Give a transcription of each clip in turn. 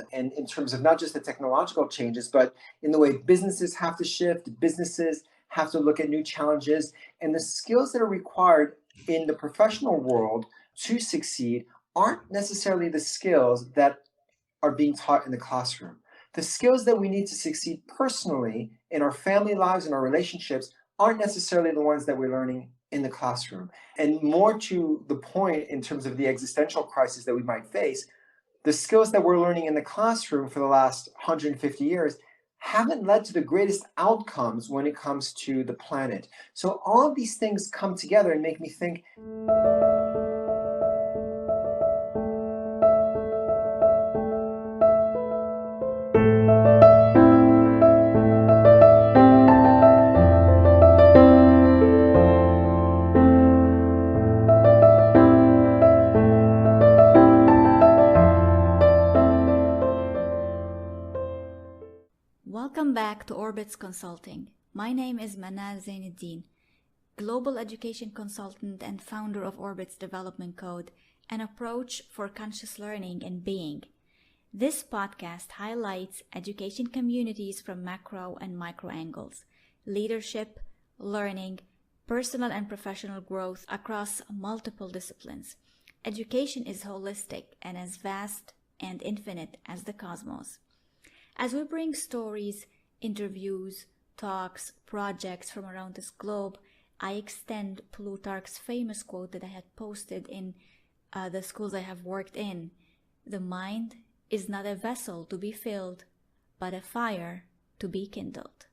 world, and in terms of not just the technological changes, but in the way businesses have to shift, businesses have to look at new challenges, and the skills that are required in the professional world to succeed aren't necessarily the skills that are being taught in the classroom. The skills that we need to succeed personally in our family lives and our relationships aren't necessarily the ones that we're learning in the classroom. And more to the point, in terms of the existential crisis that we might face, the skills that we're learning in the classroom for the last 150 years haven't led to the greatest outcomes when it comes to the planet. So all of these things come together and make me think. Welcome back to O.R.B.I.T.S Consulting. My name is Manal Zainuddin, Global Education Consultant and founder of O.R.B.I.T.S Development Code, an approach for conscious learning and being. This podcast highlights education communities from macro and micro angles, leadership, learning, personal and professional growth across multiple disciplines. Education is holistic and as vast and infinite as the cosmos. As we bring stories, interviews, talks, projects from around this globe, I extend Plutarch's famous quote that I had posted in the schools I have worked in. The mind is not a vessel to be filled, but a fire to be kindled.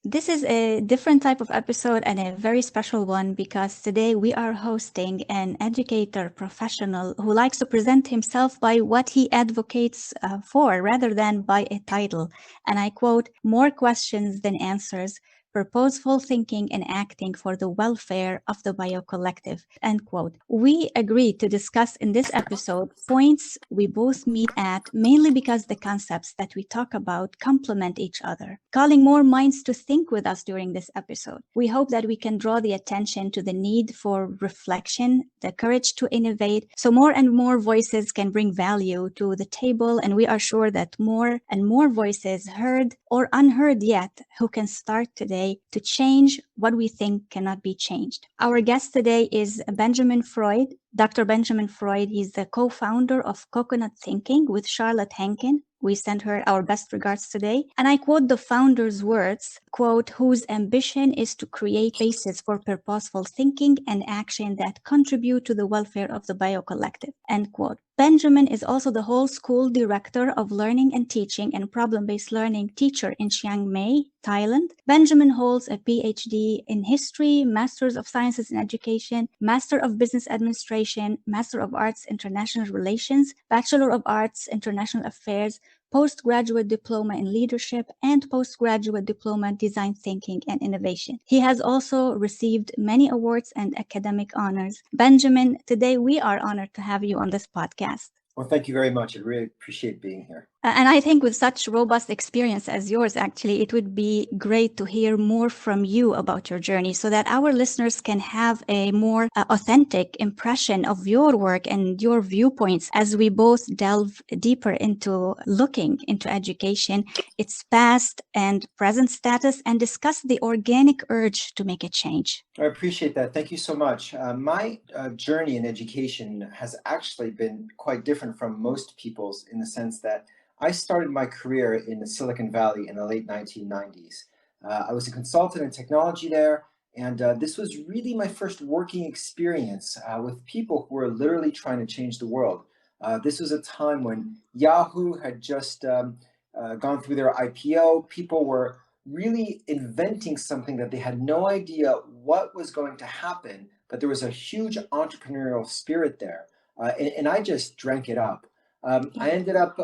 This is a different type of episode and a very special one because today we are hosting an educator professional who likes to present himself by what he advocates for rather than by a title. And I quote, "More questions than answers, purposeful thinking and acting for the welfare of the bio-collective," end quote. We agreed to discuss in this episode points we both meet at, mainly because the concepts that we talk about complement each other, calling more minds to think with us during this episode. We hope that we can draw the attention to the need for reflection, the courage to innovate, so more and more voices can bring value to the table, and we are sure that more and more voices, heard or unheard yet, who can start today to change what we think cannot be changed. Our guest today is Benjamin Freud, Dr. Benjamin Freud. He's the co-founder of Coconut Thinking with Charlotte Henkin. We send her our best regards today. And I quote the founder's words, quote, "whose ambition is to create spaces for purposeful thinking and action that contribute to the welfare of the bio-collective," end quote. Benjamin is also the whole school director of learning and teaching and problem-based learning teacher in Chiang Mai, Thailand. Benjamin holds a Ph.D. in history, Master's of Sciences in Education, Master of Business Administration, Master of Arts International Relations, Bachelor of Arts International Affairs, postgraduate diploma in leadership, and postgraduate diploma in design thinking and innovation. He has also received many awards and academic honors. Benjamin, today we are honored to have you on this podcast. Well, thank you very much. I really appreciate being here. And I think with such robust experience as yours, actually, it would be great to hear more from you about your journey so that our listeners can have a more authentic impression of your work and your viewpoints as we both delve deeper into looking into education, its past and present status, and discuss the organic urge to make a change. I appreciate that. Thank you so much. My journey in education has actually been quite different from most people's in the sense that I started my career in the Silicon Valley in the late 1990s. I was a consultant in technology there, and this was really my first working experience with people who were literally trying to change the world. This was a time when Yahoo had just gone through their IPO. People were really inventing something that they had no idea what was going to happen, but there was a huge entrepreneurial spirit there. And I just drank it up. I ended up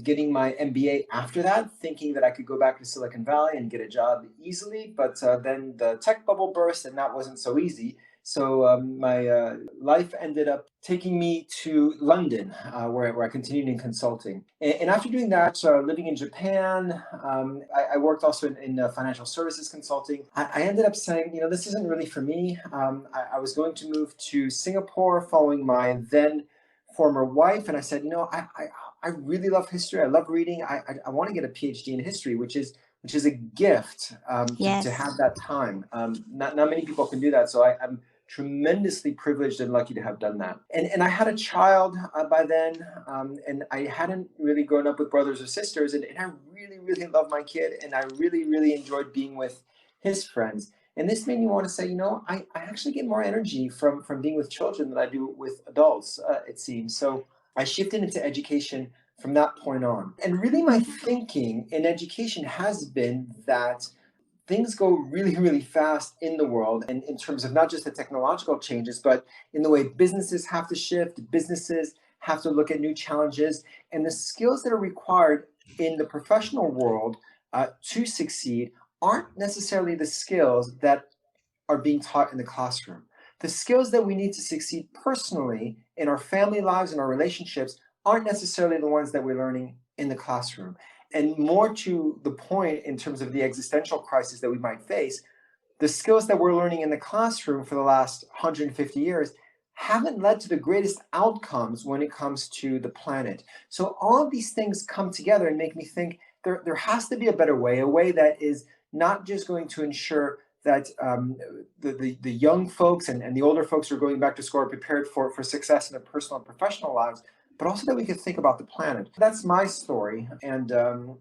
getting my MBA after that, thinking that I could go back to Silicon Valley and get a job easily. But then the tech bubble burst, and that wasn't so easy. So my life ended up taking me to London, where I continued in consulting. And after doing that, living in Japan, I worked also in financial services consulting. I ended up saying, this isn't really for me. I was going to move to Singapore following my then former wife, and I said, I really love history. I love reading. I want to get a PhD in history, which is a gift to have that time. Not many people can do that. So I'm tremendously privileged and lucky to have done that. And I had a child by then, and I hadn't really grown up with brothers or sisters, and I really, really loved my kid, and I really, really enjoyed being with his friends. And this made me want to say, I actually get more energy from being with children than I do with adults, it seems. So I shifted into education from that point on. And really my thinking in education has been that things go really, really fast in the world, and in terms of not just the technological changes, but in the way businesses have to shift, businesses have to look at new challenges, and the skills that are required in the professional world to succeed aren't necessarily the skills that are being taught in the classroom. The skills that we need to succeed personally in our family lives and our relationships aren't necessarily the ones that we're learning in the classroom. And more to the point, in terms of the existential crisis that we might face, the skills that we're learning in the classroom for the last 150 years haven't led to the greatest outcomes when it comes to the planet. So all of these things come together and make me think there has to be a better way, a way that is not just going to ensure that the young folks and the older folks who are going back to school are prepared for success in their personal and professional lives, but also that we could think about the planet. That's my story, and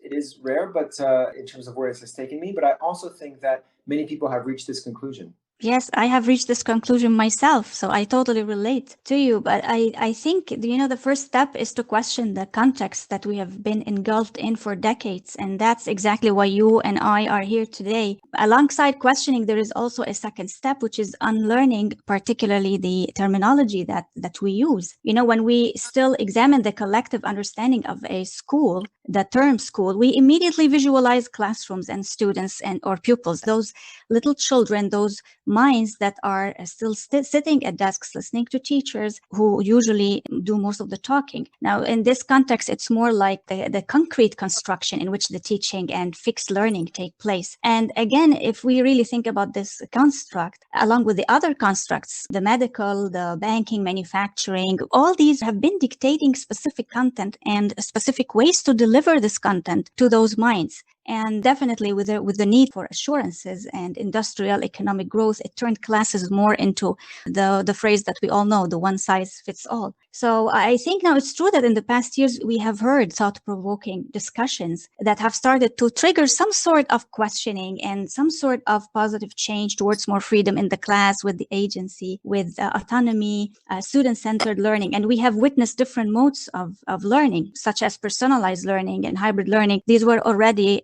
it is rare, but in terms of where this has taken me, but I also think that many people have reached this conclusion. Yes, I have reached this conclusion myself, so I totally relate to you. But I think, the first step is to question the context that we have been engulfed in for decades. And that's exactly why you and I are here today. Alongside questioning, there is also a second step, which is unlearning, particularly the terminology that we use. When we still examine the collective understanding of a school, the term school, we immediately visualize classrooms and students or pupils, those little children, those minds that are still sitting at desks listening to teachers who usually do most of the talking. Now, in this context, it's more like the concrete construction in which the teaching and fixed learning take place. And again, if we really think about this construct, along with the other constructs, the medical, the banking, manufacturing, all these have been dictating specific content and specific ways to deliver this content to those minds. And definitely with the need for assurances and industrial economic growth, it turned classes more into the phrase that we all know, the one size fits all. So I think now it's true that in the past years, we have heard thought-provoking discussions that have started to trigger some sort of questioning and some sort of positive change towards more freedom in the class, with the agency, with autonomy, student-centered learning. And we have witnessed different modes of learning, such as personalized learning and hybrid learning. These were already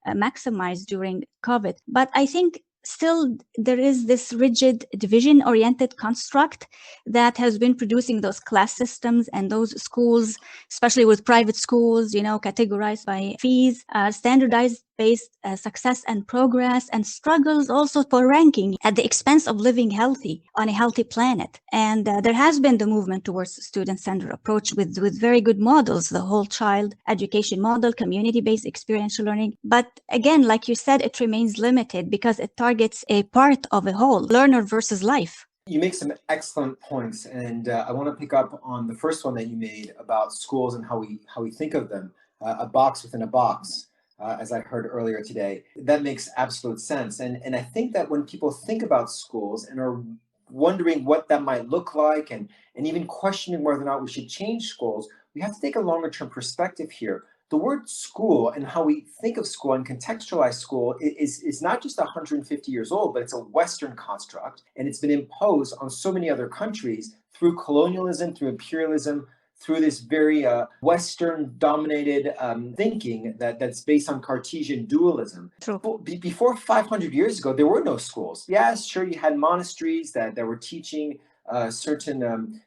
maximized during COVID. But I think still there is this rigid division-oriented construct that has been producing those class systems and those schools, especially with private schools, categorized by fees, standardized based success and progress, and struggles also for ranking at the expense of living healthy on a healthy planet. And there has been the movement towards student-centered approach with very good models, the whole child education model, community-based experiential learning. But again, like you said, it remains limited because it targets a part of a whole, learner versus life. You make some excellent points, and I want to pick up on the first one that you made about schools and how we think of them, a box within a box. As I heard earlier today, that makes absolute sense. And I think that when people think about schools and are wondering what that might look like, and even questioning whether or not we should change schools, we have to take a longer term perspective here. The word school and how we think of school and contextualize school is not just 150 years old, but it's a Western construct, and it's been imposed on so many other countries through colonialism, through imperialism, through this very Western-dominated thinking that's based on Cartesian dualism. True. Before 500 years ago, there were no schools. Yes, sure, you had monasteries that were teaching certain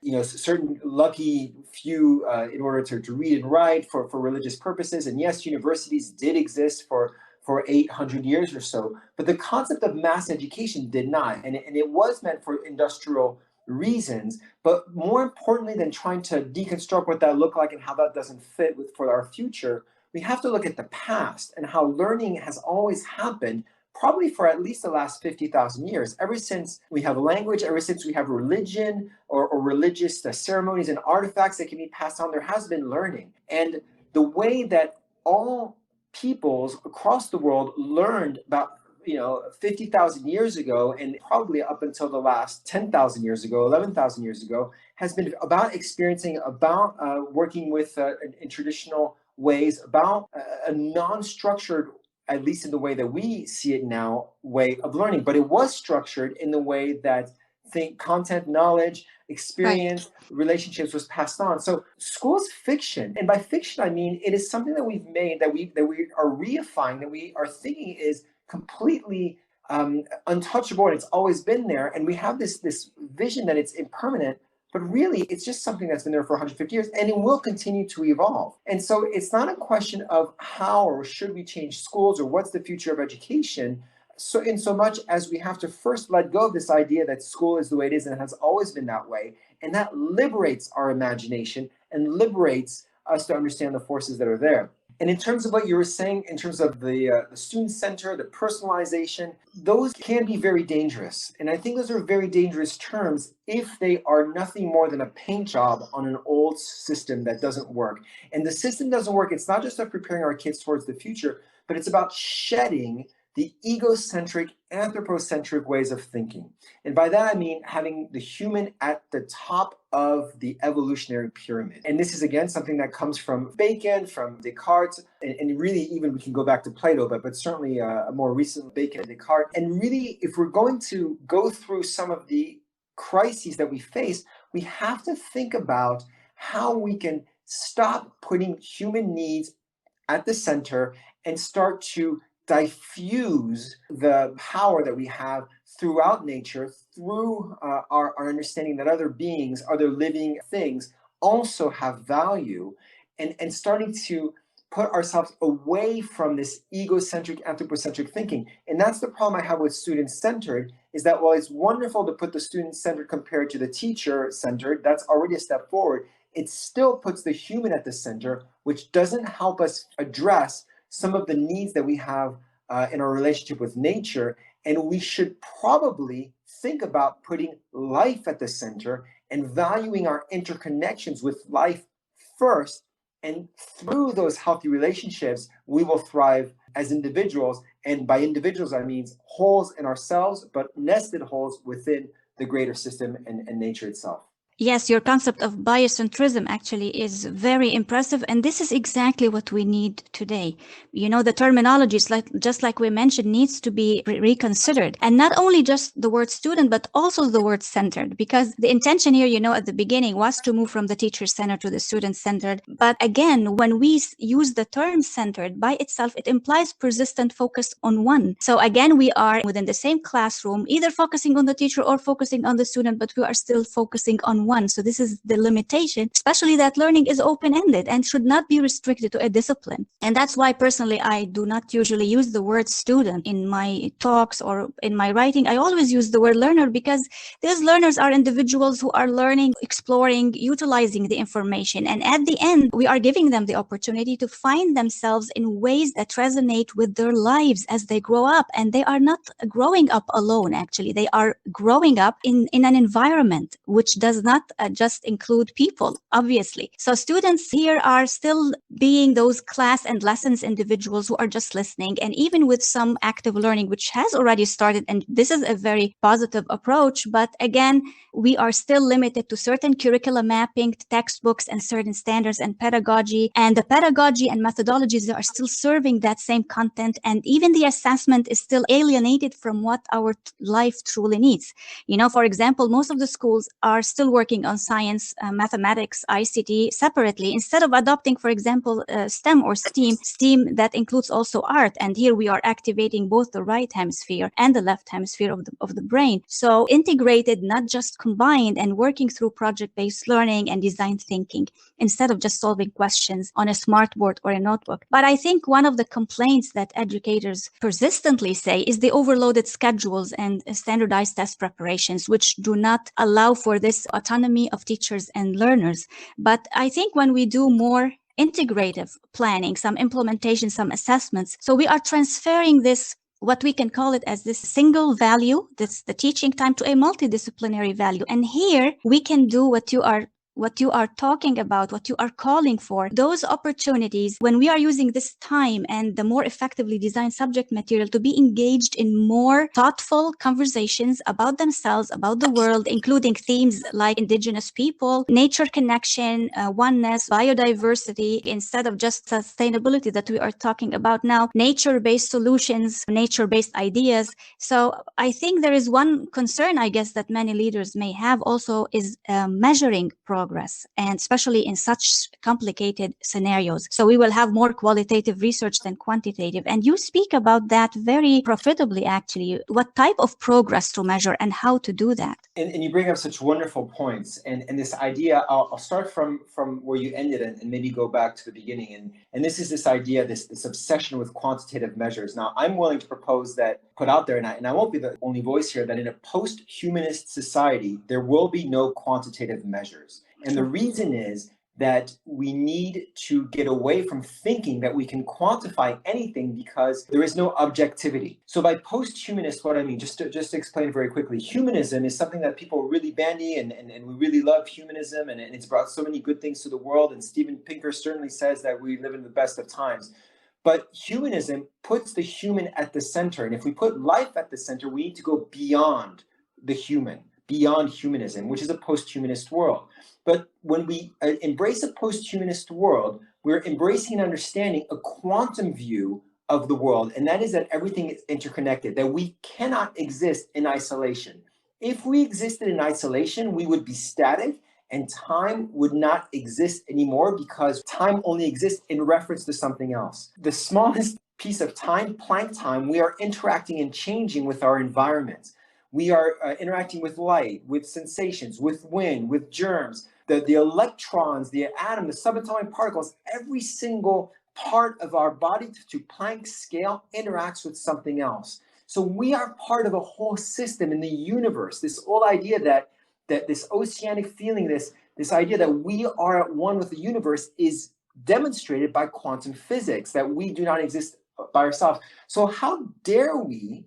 lucky few in order to read and write for religious purposes. And yes, universities did exist for 800 years or so, but the concept of mass education did not, and it was meant for industrial reasons. But more importantly than trying to deconstruct what that looked like and how that doesn't fit for our future, we have to look at the past and how learning has always happened, probably for at least the last 50,000 years. Ever since we have language, ever since we have religion or religious ceremonies and artifacts that can be passed on, there has been learning. And the way that all peoples across the world learned about 50,000 years ago, and probably up until the last 10,000 years ago, 11,000 years ago, has been about experiencing, about working with in traditional ways, about a non-structured, at least in the way that we see it now, way of learning. But it was structured in the way that content, knowledge, experience, relationships was passed on. So school's fiction, and by fiction I mean it is something that we've made, that we are reifying, that we are thinking is completely untouchable, and it's always been there. And we have this vision that it's impermanent, but really it's just something that's been there for 150 years, and it will continue to evolve. And so it's not a question of how or should we change schools or what's the future of education, so in so much as we have to first let go of this idea that school is the way it is and it has always been that way, and that liberates our imagination and liberates us to understand the forces that are there. And in terms of what you were saying, in terms of the student center, the personalization, those can be very dangerous. And I think those are very dangerous terms if they are nothing more than a paint job on an old system that doesn't work. And the system doesn't work. It's not just about preparing our kids towards the future, but it's about shedding the egocentric, anthropocentric ways of thinking. And by that I mean having the human at the top of the evolutionary pyramid. And this is, again, something that comes from Bacon, from Descartes, and really even we can go back to Plato, but certainly a more recent Bacon and Descartes. And really, if we're going to go through some of the crises that we face, we have to think about how we can stop putting human needs at the center and start to diffuse the power that we have throughout nature, through our understanding that other beings, other living things also have value, and starting to put ourselves away from this egocentric, anthropocentric thinking. And that's the problem I have with student-centered, is that while it's wonderful to put the student-centered compared to the teacher-centered, that's already a step forward, it still puts the human at the center, which doesn't help us address some of the needs that we have in our relationship with nature. And we should probably think about putting life at the center and valuing our interconnections with life first. And through those healthy relationships, we will thrive as individuals. And by individuals, I mean wholes in ourselves, but nested holes within the greater system and nature itself. Yes, your concept of biocentrism actually is very impressive. And this is exactly what we need today. You know, the terminology, just like we mentioned, needs to be reconsidered. And not only just the word student, but also the word centered. Because the intention here, you know, at the beginning was to move from the teacher-centered to the student-centered. But again, when we use the term centered by itself, it implies persistent focus on one. So again, we are within the same classroom, either focusing on the teacher or focusing on the student, but we are still focusing on one. So this is the limitation, especially that learning is open-ended and should not be restricted to a discipline. And that's why personally, I do not usually use the word student in my talks or in my writing. I always use the word learner, because these learners are individuals who are learning, exploring, utilizing the information. And at the end, we are giving them the opportunity to find themselves in ways that resonate with their lives as they grow up. And they are not growing up alone, actually. They are growing up in an environment which does not just include people, obviously. So students here are still being those class and lessons individuals who are just listening, and even with some active learning, which has already started. And this is a very positive approach. But again, we are still limited to certain curricula mapping, textbooks, and certain standards and pedagogy. And the pedagogy and methodologies are still serving that same content. And even the assessment is still alienated from what our life truly needs. You know, for example, most of the schools are still working working on science, mathematics, ICT separately, instead of adopting, for example, STEM or STEAM that includes also art. And here we are activating both the right hemisphere and the left hemisphere of the brain. So integrated, not just combined, and working through project-based learning and design thinking, instead of just solving questions on a smartboard or a notebook. But I think one of the complaints that educators persistently say is the overloaded schedules and standardized test preparations, which do not allow for this autonomy of teachers and learners. But I think when we do more integrative planning, some implementation, some assessments, so we are transferring this, what we can call it as this single value, that's the teaching time, to a multidisciplinary value. And here we can do what you are talking about, what you are calling for, those opportunities when we are using this time and the more effectively designed subject material to be engaged in more thoughtful conversations about themselves, about the world, including themes like indigenous people, nature connection, oneness, biodiversity, instead of just sustainability that we are talking about now, nature-based solutions, nature-based ideas. So I think there is one concern, I guess, that many leaders may have also is measuring progress, and especially in such complicated scenarios. So we will have more qualitative research than quantitative. And you speak about that very profitably, actually, what type of progress to measure and how to do that. And you bring up such wonderful points. And this idea, I'll start from where you ended and maybe go back to the beginning. And this is this idea, this obsession with quantitative measures. Now, I'm willing to propose that, put out there, and I won't be the only voice here, that in a post-humanist society, there will be no quantitative measures. And the reason is that we need to get away from thinking that we can quantify anything because there is no objectivity. So by post-humanist, what I mean, just to explain very quickly, humanism is something that people really bandy, and we really love humanism, and it's brought so many good things to the world. And Steven Pinker certainly says that we live in the best of times. But humanism puts the human at the center. And if we put life at the center, we need to go beyond the human, beyond humanism, which is a post-humanist world. But when we embrace a post-humanist world, we're embracing and understanding a quantum view of the world. And that is that everything is interconnected, that we cannot exist in isolation. If we existed in isolation, we would be static, and time would not exist anymore because time only exists in reference to something else. The smallest piece of time, Planck time, we are interacting and changing with our environment. We are interacting with light, with sensations, with wind, with germs, the electrons, the atom, the subatomic particles. Every single part of our body to Planck's scale interacts with something else. So we are part of a whole system in the universe. This whole idea that this oceanic feeling, this idea that we are at one with the universe is demonstrated by quantum physics, that we do not exist by ourselves. So how dare we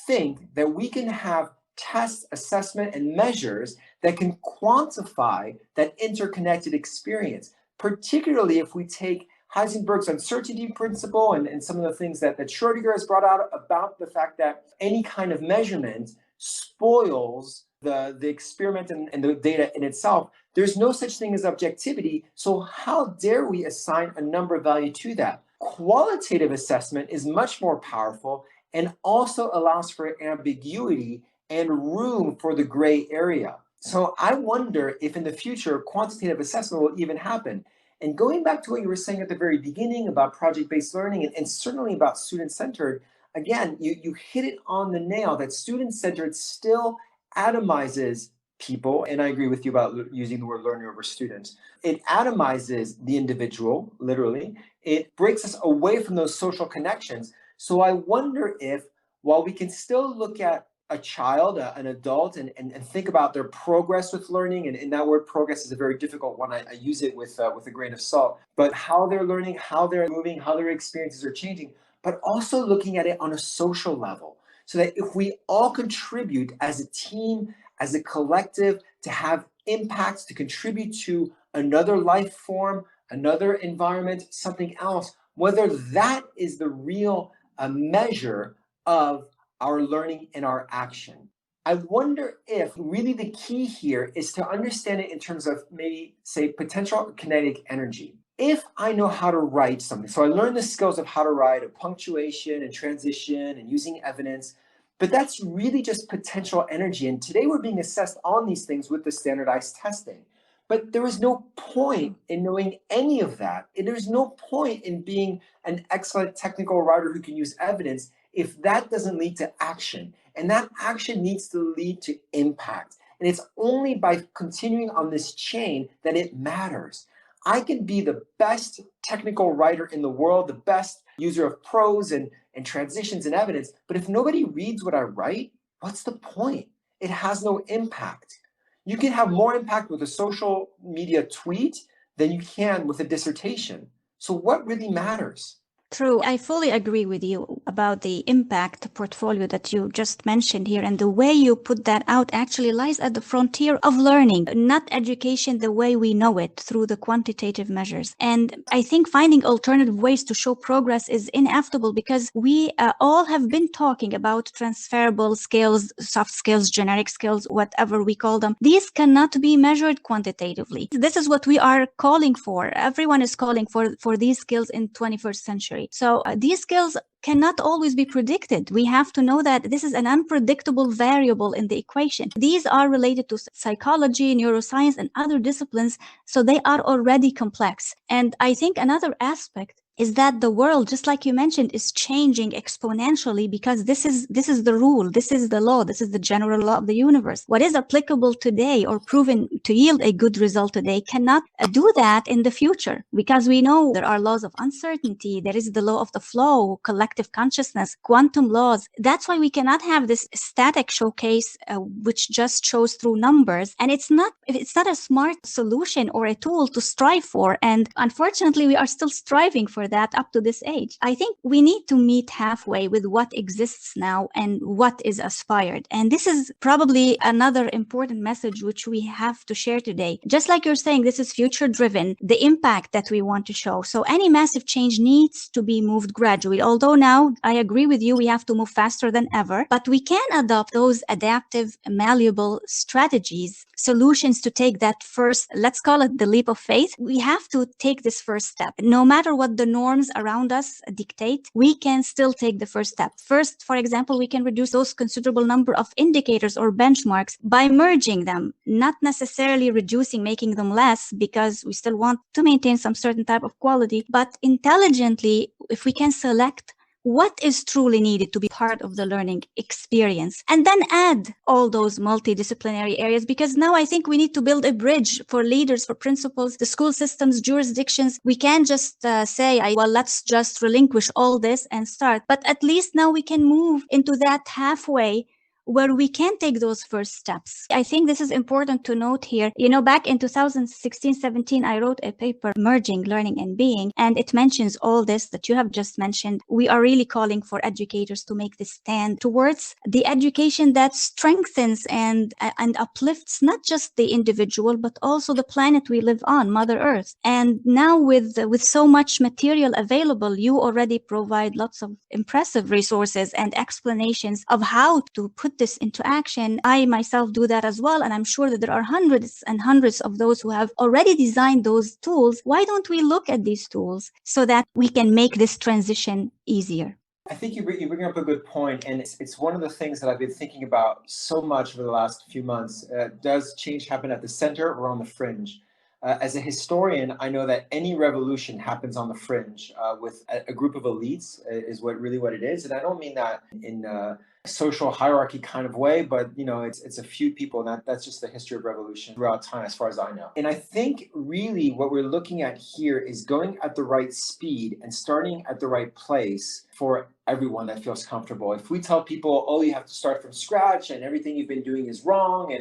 think that we can have tests, assessment, and measures that can quantify that interconnected experience, particularly if we take Heisenberg's uncertainty principle and some of the things that Schrödinger has brought out about the fact that any kind of measurement spoils the experiment and the data in itself. There's no such thing as objectivity. So how dare we assign a number value to that? Qualitative assessment is much more powerful and also allows for ambiguity and room for the gray area. So I wonder if in the future quantitative assessment will even happen. And going back to what you were saying at the very beginning about project-based learning and certainly about student-centered, again, you hit it on the nail that student-centered still atomizes people, and I agree with you about using the word learner over students. It atomizes the individual, literally. It breaks us away from those social connections. So I wonder if, while we can still look at a child, an adult, and think about their progress with learning, and that word progress is a very difficult one. I use it with a grain of salt, but how they're learning, how they're moving, how their experiences are changing, but also looking at it on a social level, so that if we all contribute as a team, as a collective, to have impacts, to contribute to another life form, another environment, something else, whether that is the real measure of our learning and our action. I wonder if really the key here is to understand it in terms of maybe, say, potential kinetic energy. If I know how to write something, so I learned the skills of how to write, of punctuation and transition and using evidence, But that's really just potential energy. And today we're being assessed on these things with the standardized testing. But there is no point in knowing any of that. And there's no point in being an excellent technical writer who can use evidence if that doesn't lead to action. And that action needs to lead to impact. And it's only by continuing on this chain that it matters. I can be the best technical writer in the world, the best user of prose and transitions and evidence, but if nobody reads what I write, what's the point? It has no impact. You can have more impact with a social media tweet than you can with a dissertation. So what really matters? True. I fully agree with you about the impact portfolio that you just mentioned here. And the way you put that out actually lies at the frontier of learning, not education the way we know it through the quantitative measures. And I think finding alternative ways to show progress is inevitable because we all have been talking about transferable skills, soft skills, generic skills, whatever we call them. These cannot be measured quantitatively. This is what we are calling for. Everyone is calling for these skills in 21st century. So these skills cannot always be predicted. We have to know that this is an unpredictable variable in the equation. These are related to psychology, neuroscience, and other disciplines, so they are already complex. And I think another aspect is that the world, just like you mentioned, is changing exponentially because this is the rule, this is the law, this is the general law of the universe. What is applicable today or proven to yield a good result today cannot do that in the future because we know there are laws of uncertainty, there is the law of the flow, collective consciousness, quantum laws. That's why we cannot have this static showcase which just shows through numbers. And it's not a smart solution or a tool to strive for. And unfortunately, we are still striving for that up to this age. I think we need to meet halfway with what exists now and what is aspired. And this is probably another important message which we have to share today. Just like you're saying, this is future driven, the impact that we want to show. So any massive change needs to be moved gradually. Although now I agree with you, we have to move faster than ever, but we can adopt those adaptive, malleable strategies, solutions to take that first, let's call it the leap of faith. We have to take this first step. No matter what the norms around us dictate, we can still take the first step. First, for example, we can reduce those considerable number of indicators or benchmarks by merging them, not necessarily reducing, making them less, because we still want to maintain some certain type of quality, but intelligently, if we can select what is truly needed to be part of the learning experience, and then add all those multidisciplinary areas, because now I think we need to build a bridge for leaders, for principals, the school systems, jurisdictions. We can't just say, well, let's just relinquish all this and start. But at least now we can move into that halfway where we can take those first steps. I think this is important to note here. You know, back in 2016-17, I wrote a paper, Merging Learning and Being, and it mentions all this that you have just mentioned. We are really calling for educators to make this stand towards the education that strengthens and uplifts not just the individual, but also the planet we live on, Mother Earth. And now with so much material available, you already provide lots of impressive resources and explanations of how to put this into action. I myself do that as well, and I'm sure that there are hundreds and hundreds of those who have already designed those tools. Why don't we look at these tools so that we can make this transition easier? I think you bring up a good point, and it's one of the things that I've been thinking about so much over the last few months. Does change happen at the center or on the fringe? As a historian, I know that any revolution happens on the fringe with a group of elites is what it is, and I don't mean that in social hierarchy kind of way, but it's a few people, and that's just the history of revolution throughout time as far as I know. And I think really what we're looking at here is going at the right speed and starting at the right place for everyone that feels comfortable. If we tell people, oh, you have to start from scratch and everything you've been doing is wrong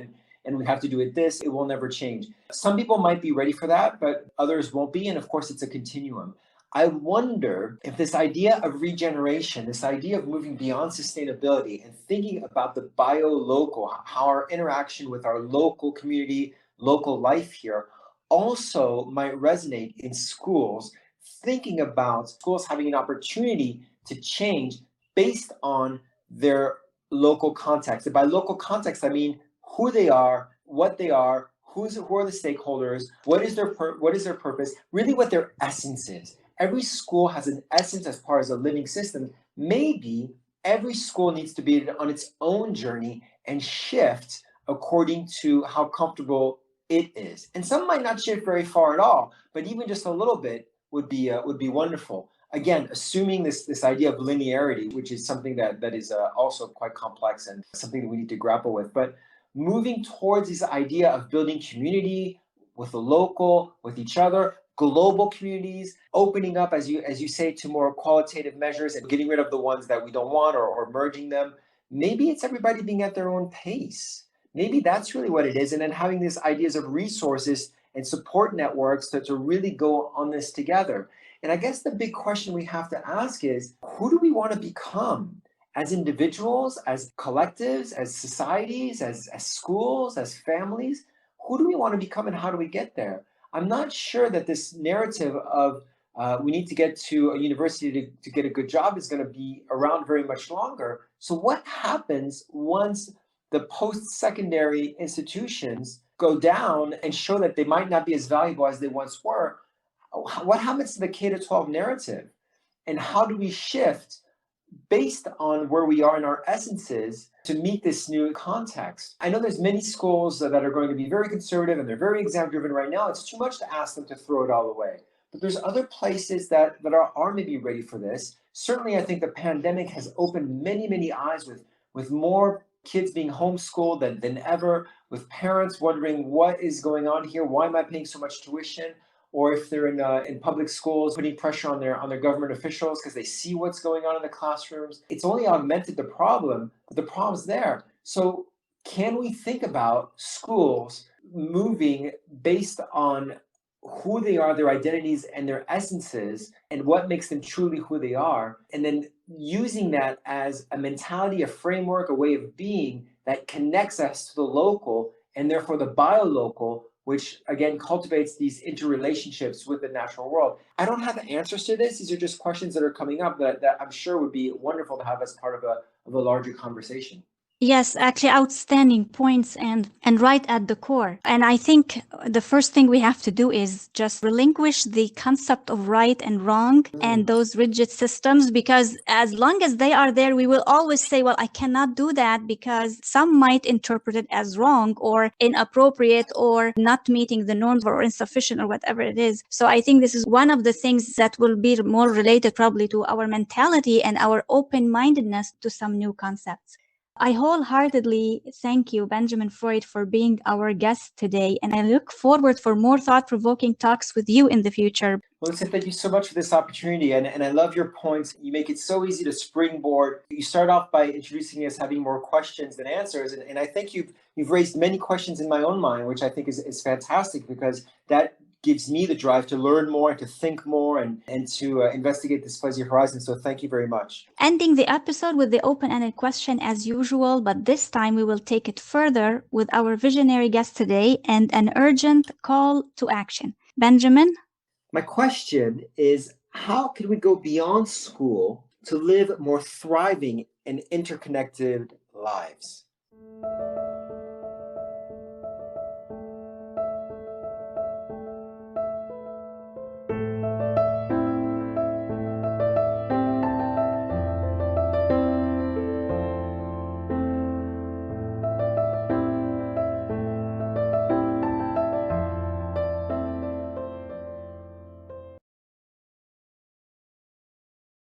and we have to do it this, it will never change. Some people might be ready for that, but others won't be, and of course it's a continuum. I wonder if this idea of regeneration, this idea of moving beyond sustainability and thinking about the bio-local, how our interaction with our local community, local life here, also might resonate in schools, thinking about schools having an opportunity to change based on their local context. And by local context, I mean who they are, what they are, who are the stakeholders, what is their purpose, really what their essence is. Every school has an essence as far as a living system. Maybe every school needs to be on its own journey and shift according to how comfortable it is. And some might not shift very far at all, but even just a little bit would be wonderful. Again, assuming this idea of linearity, which is something that is also quite complex and something that we need to grapple with. But moving towards this idea of building community with the local, with each other, global communities, opening up, as you say, to more qualitative measures and getting rid of the ones that we don't want, or merging them. Maybe it's everybody being at their own pace. Maybe that's really what it is. And then having these ideas of resources and support networks to really go on this together. And I guess the big question we have to ask is, who do we want to become as individuals, as collectives, as societies, as schools, as families? Who do we want to become, and how do we get there? I'm not sure that this narrative of we need to get to a university to get a good job is going to be around very much longer. So what happens once the post-secondary institutions go down and show that they might not be as valuable as they once were? What happens to the K to 12 narrative? And how do we shift based on where we are in our essences to meet this new context? I know there's many schools that are going to be very conservative and they're very exam driven right now. It's too much to ask them to throw it all away. But there's other places that are maybe ready for this. Certainly, I think the pandemic has opened many eyes with more kids being homeschooled than ever, with parents wondering what is going on here, why am I paying so much tuition? Or if they're in public schools, putting pressure on their government officials because they see what's going on in the classrooms. It's only augmented the problem, but the problem's there. So can we think about schools moving based on who they are, their identities and their essences, and what makes them truly who they are, and then using that as a mentality, a framework, a way of being that connects us to the local and therefore the biolocal, which again cultivates these interrelationships with the natural world? I don't have the answers to this. These are just questions that are coming up that I'm sure would be wonderful to have as part of a larger conversation. Yes, actually, outstanding points and right at the core. And I think the first thing we have to do is just relinquish the concept of right and wrong and those rigid systems, because as long as they are there, we will always say, well, I cannot do that because some might interpret it as wrong or inappropriate or not meeting the norms or insufficient or whatever it is. So I think this is one of the things that will be more related probably to our mentality and our open-mindedness to some new concepts. I wholeheartedly thank you, Benjamin Freud, for being our guest today, and I look forward for more thought-provoking talks with you in the future. Well, listen, thank you so much for this opportunity, and I love your points. You make it so easy to springboard. You start off by introducing us having more questions than answers, and I think you've raised many questions in my own mind, which I think is fantastic, because that gives me the drive to learn more, to think more, and to investigate this fuzzy horizon. So thank you very much. Ending the episode with the open-ended question as usual, but this time we will take it further with our visionary guest today and an urgent call to action. Benjamin? My question is, how can we go beyond school to live more thriving and interconnected lives?